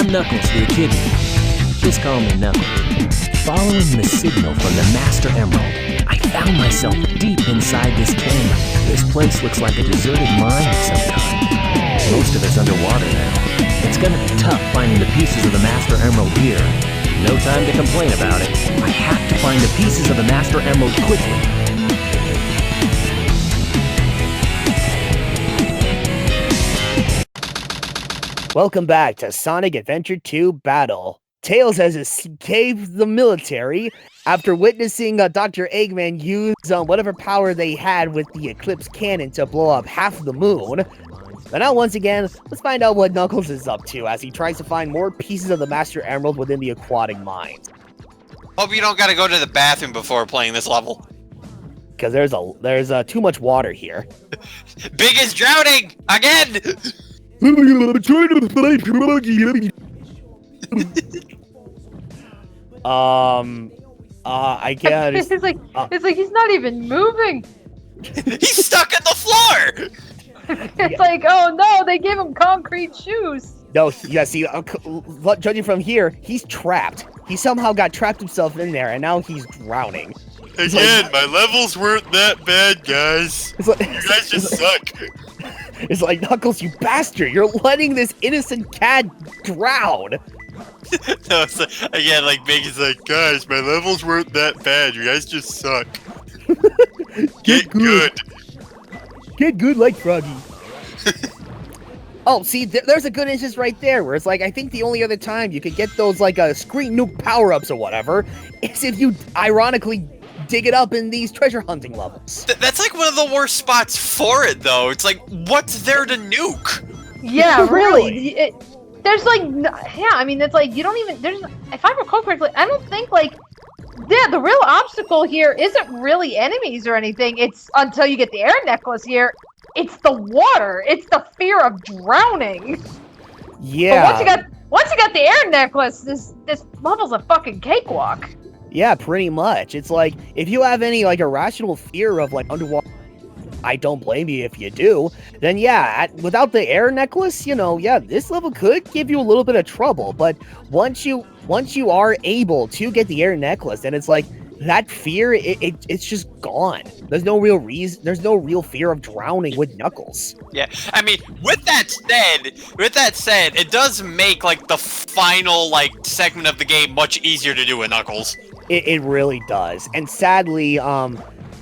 I'm Knuckles, the Echidna. Just call me Knuckles. Following the signal from the Master Emerald, I found myself deep inside this canyon. This place looks like a deserted mine of some kind. Most of it's underwater now. It's gonna be tough finding the pieces of the Master Emerald here. No time to complain about it. I have to find the pieces of the Master Emerald quickly. Welcome back to Sonic Adventure 2 Battle. Tails has escaped the military after witnessing Dr. Eggman use whatever power they had with the Eclipse cannon to blow up half the moon. But now once again, let's find out what Knuckles is up to as he tries to find more pieces of the Master Emerald within the aquatic mine. Hope you don't gotta go to the bathroom before playing this level. Because there's too much water here. Big is drowning! Again! I guess it's like he's not even moving. He's stuck in the floor! It's like, oh no, they gave him concrete shoes. No, yeah, see, judging from here, he's trapped. He somehow got trapped himself in there, and now he's drowning. Again, my levels weren't that bad, guys. You guys just suck. It's like, Knuckles, you bastard! You're letting this innocent cat drown! No, it's like, again, like, Big's like, guys, my levels weren't that bad. You guys just suck. Get good. Get good like Froggy. Oh, see, there's a good instance right there, where it's like, I think the only other time you could get those, like, screen nuke power-ups or whatever, is if you, ironically, dig it up in these treasure hunting levels. That's like one of the worst spots for it, though. It's like, what's there to nuke? Yeah, really. There's like, yeah, I mean, it's like, you don't even, there's, if I recall correctly, I don't think, like, yeah, the real obstacle here isn't really enemies or anything. It's until you get the air necklace here, it's the water. It's the fear of drowning. Yeah. But once you got the air necklace, this level's a fucking cakewalk. Yeah, pretty much. It's like, if you have any, like, irrational fear of, like, underwater, I don't blame you if you do, then yeah, without the air necklace, you know, yeah, this level could give you a little bit of trouble, but once you are able to get the air necklace, then it's like, that fear, it's just gone. There's no real reason, there's no real fear of drowning with Knuckles. Yeah, I mean, with that said, it does make, like, the final, like, segment of the game much easier to do with Knuckles. It really does. And sadly,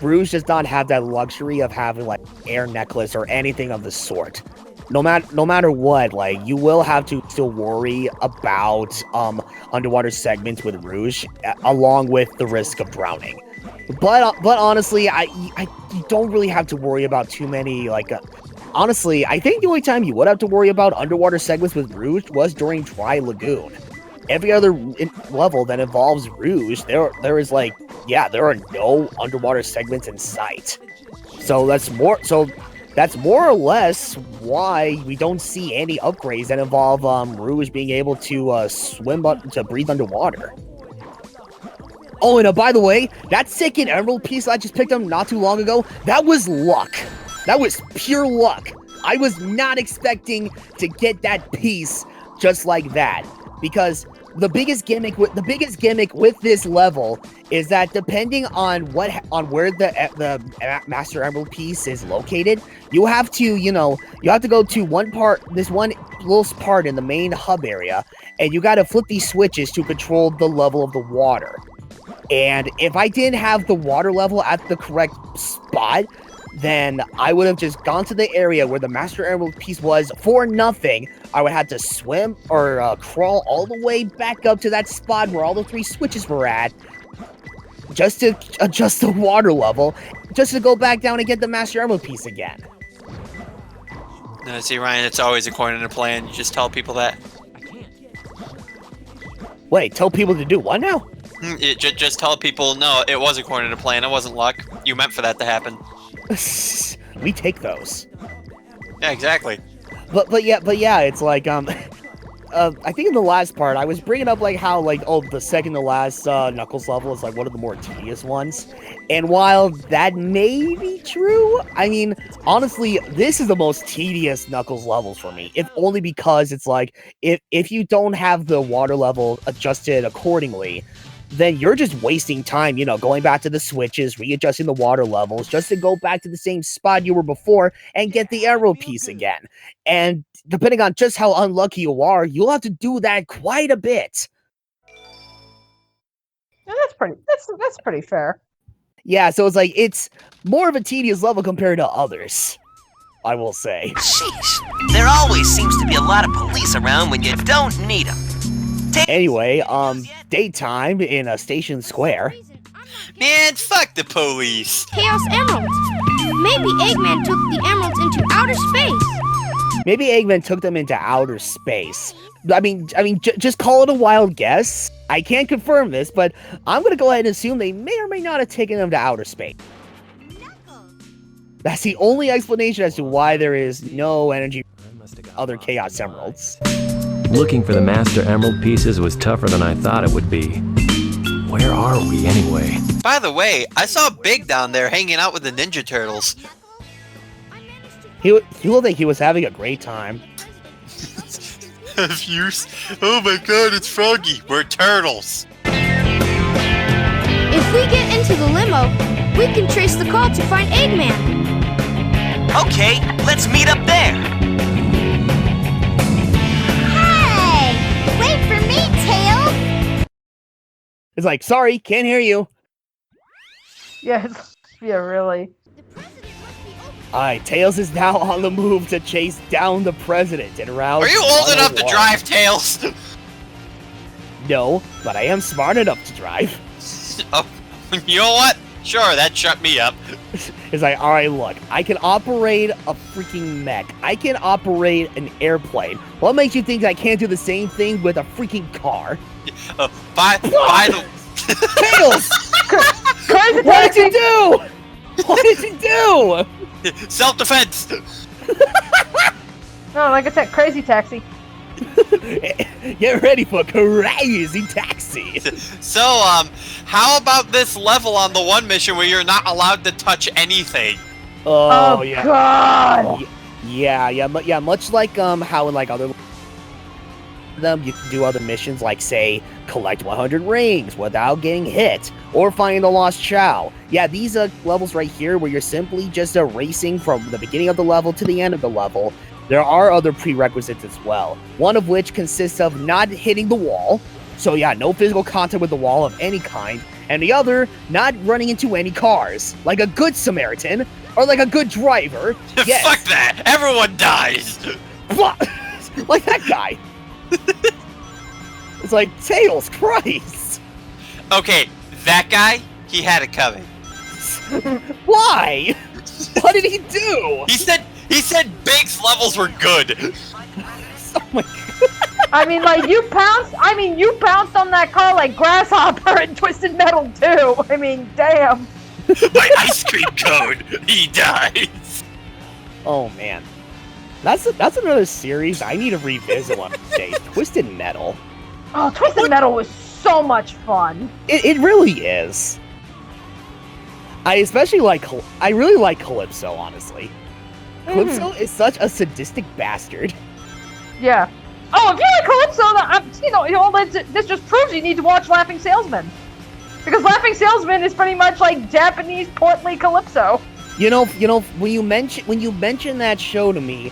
Rouge does not have that luxury of having, like, air necklace or anything of the sort. No matter what, like, you will have to still worry about underwater segments with Rouge, along with the risk of drowning. But honestly, you don't really have to worry about too many, like, honestly, I think the only time you would have to worry about underwater segments with Rouge was during Dry Lagoon. Every other level that involves Rouge, there is, like, yeah, there are no underwater segments in sight. So that's more or less why we don't see any upgrades that involve Rouge being able to to breathe underwater. Oh, and by the way, that second emerald piece I just picked up not too long ago, that was luck. That was pure luck. I was not expecting to get that piece just like that, because the biggest gimmick with this level is that depending on where the Master Emerald piece is located, you have to go to this one little part in the main hub area, and you got to flip these switches to control the level of the water. And if I didn't have the water level at the correct spot, then I would have just gone to the area where the Master Emerald piece was for nothing. I would have to swim or crawl all the way back up to that spot where all the 3 switches were at, just to adjust the water level, just to go back down and get the Master Emerald piece again. No, see, Ryan, it's always according to plan. You just tell people that. Wait, tell people to do what now? Just tell people, no, it was according to plan. It wasn't luck. You meant for that to happen. We take those. Yeah, exactly. But yeah, it's like I think in the last part, I was bringing up like how like the second to last Knuckles level is like one of the more tedious ones, and while that may be true, I mean honestly, this is the most tedious Knuckles levels for me. If only because it's like if you don't have the water level adjusted accordingly, then you're just wasting time, going back to the switches, readjusting the water levels, just to go back to the same spot you were before and get the arrow piece again. And depending on just how unlucky you are, you'll have to do that quite a bit. Yeah, that's pretty fair. Yeah, so it's like, it's more of a tedious level compared to others, I will say. Sheesh. There always seems to be a lot of police around when you don't need them. Anyway, daytime in a station square. Man, fuck the police. Chaos Emeralds. Maybe Eggman took the emeralds into outer space. Maybe Eggman took them into outer space. I mean, just call it a wild guess. I can't confirm this, but I'm gonna go ahead and assume they may or may not have taken them to outer space. That's the only explanation as to why there is no energy other Chaos Emeralds. Looking for the Master Emerald pieces was tougher than I thought it would be. Where are we anyway? By the way, I saw Big down there hanging out with the Ninja Turtles. He looked like he was having a great time. Oh my god, it's Froggy. We're turtles. If we get into the limo, we can trace the call to find Eggman. Okay, let's meet up there. Hey! Wait for me, Tails! It's like, sorry, can't hear you. Yes. Yeah, really. Alright, Tails is now on the move to chase down the president and rouse. Are you old enough to drive, Tails? No, but I am smart enough to drive. Oh, you know what? Sure, that shut me up. It's like, alright, look, I can operate a freaking mech. I can operate an airplane. What makes you think I can't do the same thing with a freaking car? By the... Tails! Crazy What did you do? What did you do? Self-defense! No, like I said, crazy taxi. Get ready for crazy taxi. So, how about this level on the one mission where you're not allowed to touch anything? Oh, Oh, God! Yeah, much like how in like other them you can do other missions like say collect 100 rings without getting hit or find the lost Chow. Yeah, these are levels right here where you're simply just racing from the beginning of the level to the end of the level. There are other prerequisites as well, one of which consists of not hitting the wall. So yeah, no physical contact with the wall of any kind, and the other, not running into any cars, like a good Samaritan, or like a good driver. Yes. Fuck that! Everyone dies! Like that guy. It's like, Tails, Christ! Okay, that guy, he had it coming. Why? What did he do? He said Big's levels were good. Oh my God. I mean, like, you pounced on that car like Grasshopper in Twisted Metal too. I mean, damn. My ice cream cone, he dies. Oh man. That's another series I need to revisit one of these days. Twisted Metal. Oh, Twisted Metal was so much fun. It really is. I really like Calypso, honestly. Calypso is such a sadistic bastard. Yeah. Oh, if you like Calypso, this just proves you need to watch Laughing Salesman. Because Laughing Salesman is pretty much like Japanese portly Calypso. You know, when you mention that show to me,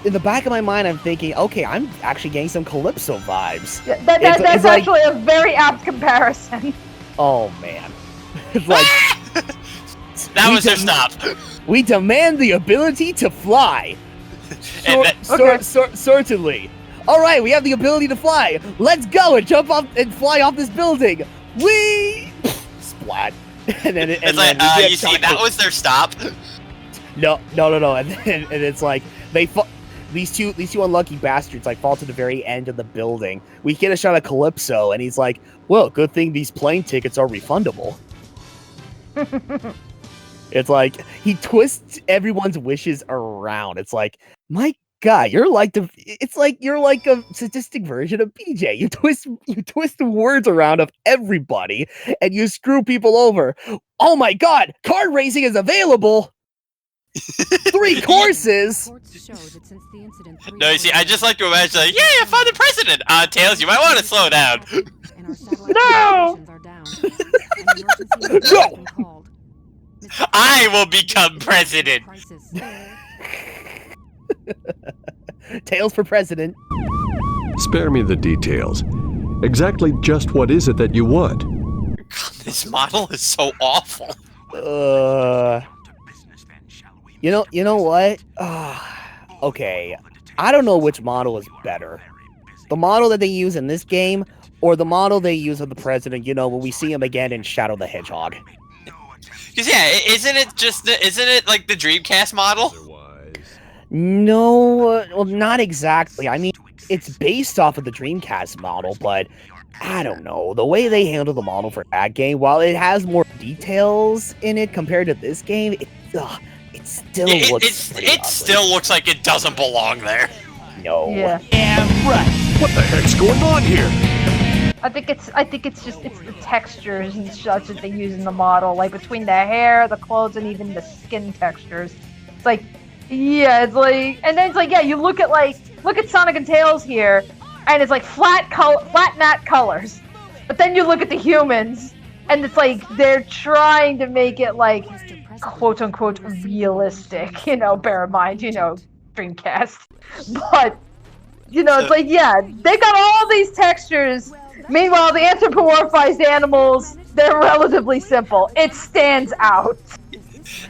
in the back of my mind, I'm thinking, okay, I'm actually getting some Calypso vibes. Yeah, that's actually a very apt comparison. Oh man, it's like That was their stop. We demand the ability to fly. Certainly. All right, we have the ability to fly. Let's go and jump off and fly off this building. Whee! Splat. And then It's like, you see, that was their stop. No. And it's like these two unlucky bastards like fall to the very end of the building. We get a shot of Calypso, and he's like, "Well, good thing these plane tickets are refundable." It's like he twists everyone's wishes around. It's like, my god, you're like you're like a sadistic version of BJ. You twist the words around of everybody and you screw people over. Oh my god, card racing is available. 3 courses. No, you see, I just like to imagine, like, yeah, I found the president. Tails, you might want to slow down. No! No! I will become president. Tails for president. Spare me the details. Exactly just what is it that you want? God, this model is so awful. You know what? Okay. I don't know which model is better. The model that they use in this game, or the model they use of the president, when we see him again in Shadow the Hedgehog. Cause yeah, isn't it like the Dreamcast model? No, well, not exactly. I mean, it's based off of the Dreamcast model, but I don't know. The way they handle the model for that game, while it has more details in it compared to this game, it still looks pretty ugly. Still looks like it doesn't belong there. No. Yeah. Right. What the heck's going on here? I think it's the textures and such that they use in the model, like between the hair, the clothes, and even the skin textures. It's like, yeah, it's like, and then it's like, yeah, you look at Sonic and Tails here, and it's like flat matte colors. But then you look at the humans, and it's like they're trying to make it like quote unquote realistic. Bear in mind, Dreamcast. But it's like, yeah, they got all these textures. Meanwhile, the anthropomorphized animals, they're relatively simple. It stands out.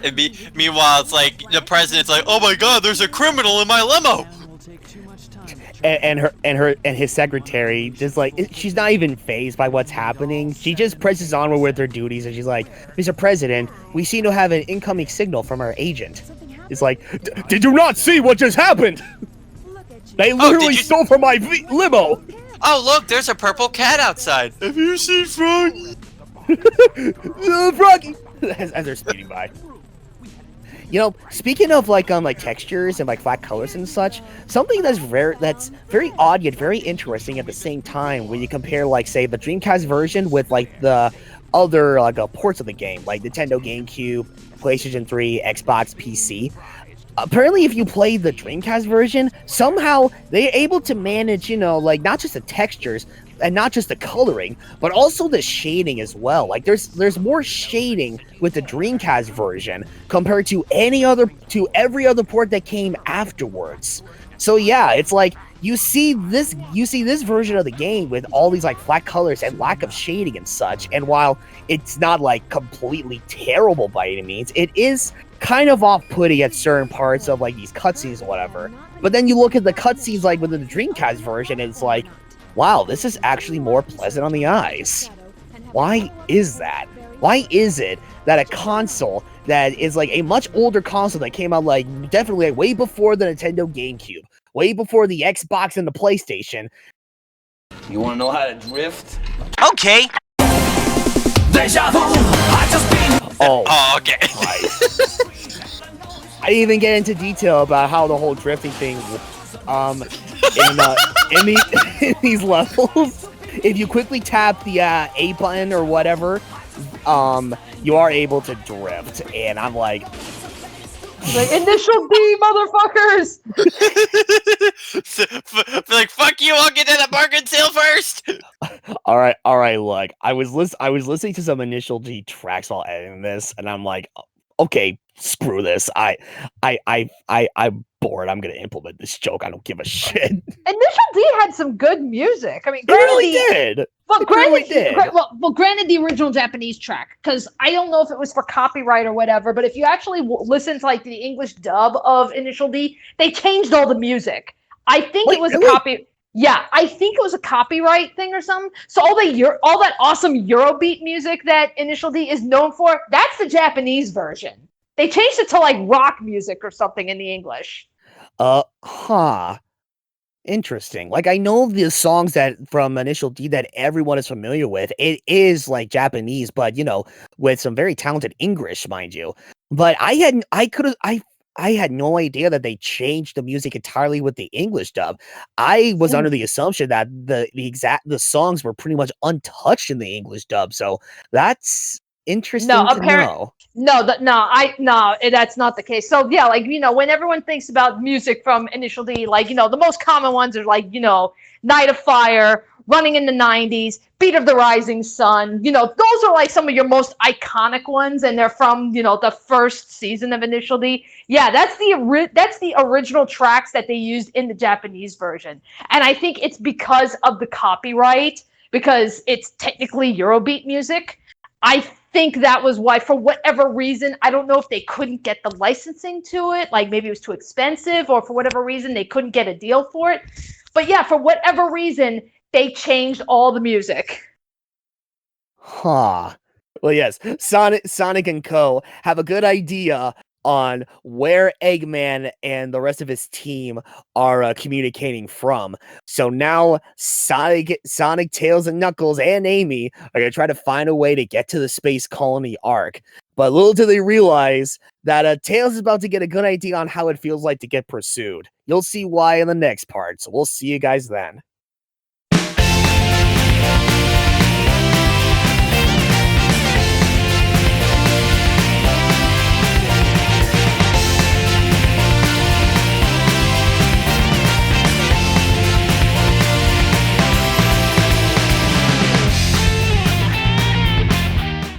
And meanwhile, it's like the president's like, "Oh my God, there's a criminal in my limo." And his secretary just like, she's not even fazed by what's happening. She just presses on with her duties, and she's like, "Mr. President, we seem to have an incoming signal from our agent." It's like, did you not see what just happened? They literally stole from my limo. Oh, look, there's a purple cat outside. Have you seen Froggy? Froggy! as they're speeding by. Speaking of like textures and like flat colors and such, something that's very odd yet very interesting at the same time when you compare like say the Dreamcast version with like the other ports of the game, like Nintendo GameCube, PlayStation 3, Xbox, PC. Apparently, if you play the Dreamcast version, somehow they're able to manage, like not just the textures and not just the coloring, but also the shading as well. Like there's more shading with the Dreamcast version compared to every other port that came afterwards. So yeah, it's like you see this version of the game with all these like flat colors and lack of shading and such. And while it's not like completely terrible by any means, it is kind of off-putting at certain parts of like these cutscenes or whatever. But then you look at the cutscenes like within the Dreamcast version, and it's like, wow, this is actually more pleasant on the eyes. Why is that? Why is it that a console that is like a much older console that came out like definitely like, way before the Nintendo GameCube, way before the Xbox and the PlayStation? You wanna know how to drift? Okay. Deja vu, I just been. Oh, okay. I didn't even get into detail about how the whole drifting thing in these levels. If you quickly tap the A button or whatever, you are able to drift, and I'm like, initial D, motherfuckers! Like, fuck you, I'll get to the bargain sale first! Alright, look, I was listening to some Initial D tracks while editing this, and I'm like, okay, screw this. I'm bored. I'm gonna implement this joke. I don't give a shit. Initial D had some good music. I mean, It really did. Well, granted, the original Japanese track, because I don't know if it was for copyright or whatever, but if you actually listen to like the English dub of Initial D, they changed all the music. I think it was a copy. Yeah, I think it was a copyright thing or something. So all that awesome Eurobeat music that Initial D is known for, that's the Japanese version. They changed it to like rock music or something in the English. Interesting. Like, I know the songs that from Initial D that everyone is familiar with. It is like Japanese, but with some very talented English, mind you. But I I had no idea that they changed the music entirely with the English dub. I was under the assumption that the songs were pretty much untouched in the English dub. So that's interesting to know. That's not the case. So yeah, like when everyone thinks about music from Initial D, like the most common ones are like Night of Fire, Running in the 90s, Beat of the Rising Sun. Those are like some of your most iconic ones, and they're from the first season of Initial D. Yeah, that's the original tracks that they used in the Japanese version, and I think it's because of the copyright, because it's technically Eurobeat music. I think that was why, for whatever reason, I don't know if they couldn't get the licensing to it, like maybe it was too expensive, or for whatever reason they couldn't get a deal for it. But yeah, for whatever reason, they changed all the music. Huh. Well, yes, Sonic and Co. have a good idea on where Eggman and the rest of his team are communicating from. So now Sonic, Tails, and Knuckles and Amy are going to try to find a way to get to the Space Colony Ark. But little do they realize that Tails is about to get a good idea on how it feels like to get pursued. You'll see why in the next part, so we'll see you guys then.